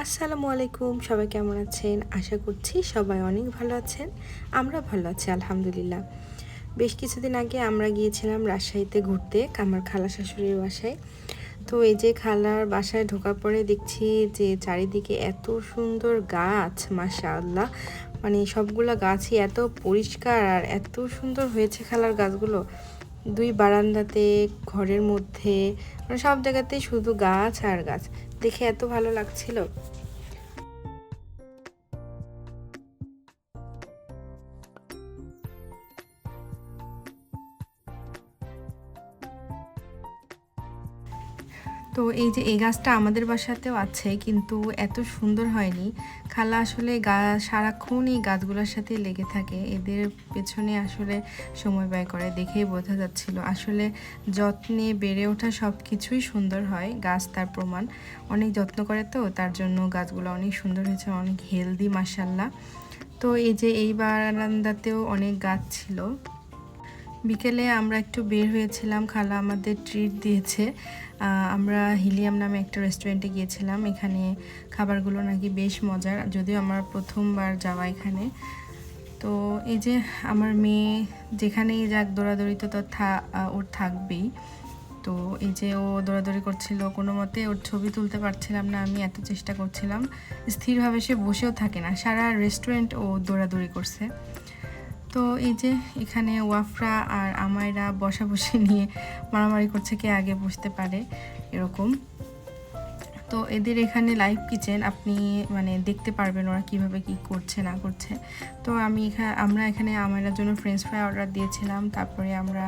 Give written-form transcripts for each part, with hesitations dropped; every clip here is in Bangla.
আসসালামু আলাইকুম, সবাই কেমন আছেন? আশা করছি সবাই অনেক ভালো আছেন। আমরা ভালো আছি আলহামদুলিল্লাহ। বেশ কিছুদিন আগে আমরা গিয়েছিলাম রাজশাহীতে ঘুরতে আমার খালা শাশুড়ির বাসায়। তো এই যে খালার বাসায় ঢোকার পরে দেখছি যে চারিদিকে এত সুন্দর গাছ, মাশাআল্লাহ। মানে সবগুলো গাছই এত পরিষ্কার আর এত সুন্দর হয়েছে খালার গাছগুলো। দুই বারান্দাতে, ঘরের মধ্যে, মানে সব জায়গাতেই শুধু গাছ আর গাছ। দেখে এত ভালো লাগছিল। তো এই যে এই গাছটা আমাদের বাসাতেও আছে, কিন্তু এত সুন্দর হয়নি। খালা আসলে সারাক্ষণ এই গাছগুলোর সাথে লেগে থাকে, এদের পেছনে আসলে সময় ব্যয় করে, দেখেই বোঝা যাচ্ছিল। আসলে যত্নে বেড়ে ওঠা সব কিছুই সুন্দর হয়, গাছ তার প্রমাণ। অনেক যত্ন করে, তো তার জন্য গাছগুলো অনেক সুন্দর হয়েছে, অনেক হেলদি মাশাআল্লাহ। তো এই যে এই বারান্দাতেও অনেক গাছ ছিল। বিকেলে আমরা একটু বের হয়েছিলাম, খালা আমাদের ট্রিট দিয়েছে। আমরা হিলিয়াম নামে একটা রেস্টুরেন্টে গিয়েছিলাম। এখানে খাবারগুলো নাকি বেশ মজার, যদিও আমার প্রথমবার যাওয়া এখানে। তো এই যে আমার মেয়ে যেখানেই যাক দৌড়াদৌড়ি তো ওর থাকবেই। তো এই যে ও দৌড়াদৌড়ি করছিল, কোনো মতে ওর ছবি তুলতে পারছিলাম না, আমি এত চেষ্টা করছিলাম। স্থিরভাবে সে বসেও থাকে না, সারা রেস্টুরেন্ট ও দৌড়াদৌড়ি করছে। তো এই যে এখানে ওয়াফরা আর আমায়রা বসাবসি নিয়ে মারামারি করছে কে আগে বসতে পারে, এরকম। তো এদের এখানে লাইভ কিচেন, আপনি মানে দেখতে পারবেন ওরা কিভাবে কি করছে না করছে। তো আমরা এখানে আমায়রার জন্য ফ্রেঞ্চ ফ্রাই অর্ডার দিয়েছিলাম। তারপরে আমরা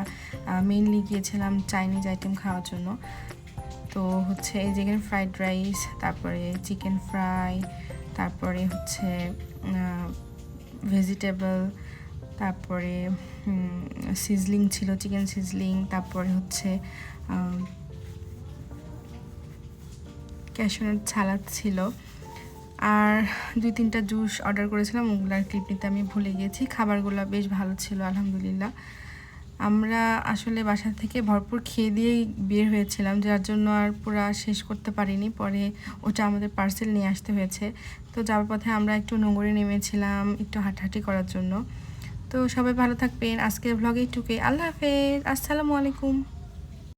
মেইনলি গিয়েছিলাম চাইনিজ আইটেম খাওয়ার জন্য। তো হচ্ছে এই যেখানে ফ্রাইড রাইস, তারপরে চিকেন ফ্রাই, তারপরে হচ্ছে ভেজিটেবল, তারপরে সিজলিং ছিল, চিকেন সিজলিং, তারপরে হচ্ছে ক্যাশনাট সালাদ ছিল, আর 2-3টা জুস অর্ডার করেছিলাম, ওগুলার ক্লিপ নিতে আমি ভুলে গিয়েছি। খাবারগুলো বেশ ভালো ছিল আলহামদুলিল্লাহ। আমরা আসলে বাসা থেকে ভরপুর খেয়ে দিয়েই বের হয়েছিলাম, যার জন্য আর পুরা শেষ করতে পারিনি, পরে ওটা আমাদের পার্সেল নিয়ে আসতে হয়েছে। তো যাওয়ার পথে আমরা একটু নোঙরে নেমেছিলাম একটু হাঁটাহাঁটি করার জন্য। তো সবাই ভালো থাকবেন, আজকের ভ্লগে এইটুকুই। আল্লাহ হাফেজ, আসসালামু আলাইকুম।